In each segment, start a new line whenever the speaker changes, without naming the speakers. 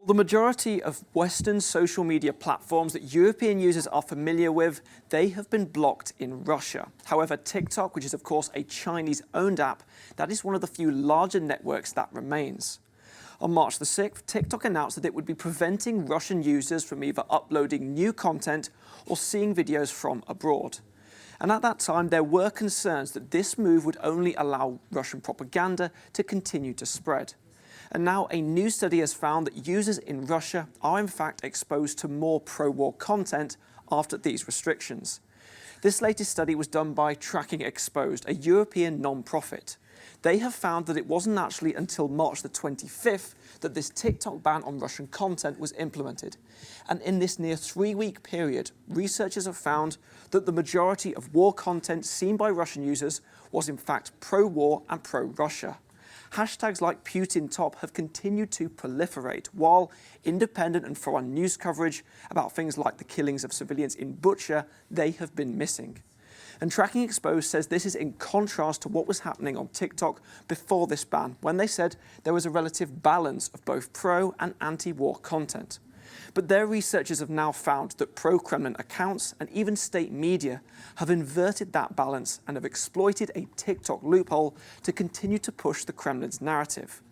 The majority of Western social media platforms that European users are familiar with, they have been blocked in Russia. However, TikTok, which is of course a Chinese-owned app, that is one of the few larger networks that remains. On March the 6th, TikTok announced that it would be preventing Russian users from either uploading new content or seeing videos from abroad. And at that time, there were concerns that this move would only allow Russian propaganda to continue to spread. And now a new study has found that users in Russia are in fact exposed to more pro-war content after these restrictions. This latest study was done by Tracking Exposed, a European non-profit. They have found that it wasn't actually until March the 25th that this TikTok ban on Russian content was implemented. And in this near 3-week period, researchers have found that the majority of war content seen by Russian users was in fact pro-war and pro-Russia. Hashtags like Putin top have continued to proliferate, while independent and foreign news coverage about things like the killings of civilians in Bucha, they have been missing. And Tracking Exposed says this is in contrast to what was happening on TikTok before this ban, when they said there was a relative balance of both pro and anti-war content. But their researchers have now found that pro-Kremlin accounts and even state media have inverted that balance and have exploited a TikTok loophole to continue to push the Kremlin's narrative.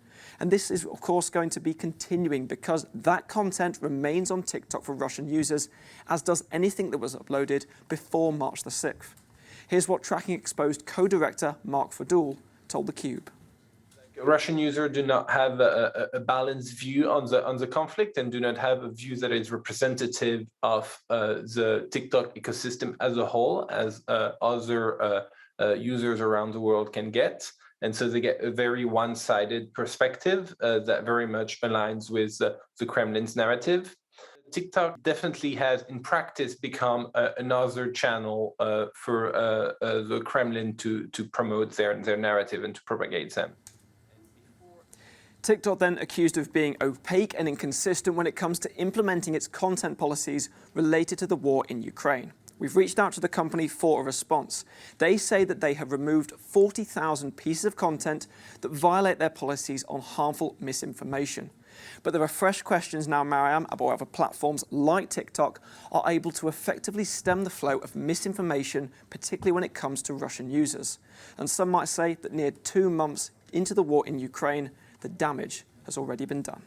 And this is, of course, going to be continuing because that content remains on TikTok for Russian users, as does anything that was uploaded before March the 6th. Here's what Tracking Exposed co-director Mark Fadul told theCUBE.
Russian users do not have a balanced view on the conflict and do not have a view that is representative of the TikTok ecosystem as a whole, as other users around the world can get. And so they get a very one-sided perspective that very much aligns with the Kremlin's narrative. TikTok definitely has, in practice, become another channel for the Kremlin to promote their narrative and to propagate them.
TikTok then accused of being opaque and inconsistent when it comes to implementing its content policies related to the war in Ukraine. We've reached out to the company for a response. They say that they have removed 40,000 pieces of content that violate their policies on harmful misinformation. But there are fresh questions now, Mariam, about whether platforms like TikTok are able to effectively stem the flow of misinformation, particularly when it comes to Russian users. And some might say that near 2 months into the war in Ukraine, the damage has already been done.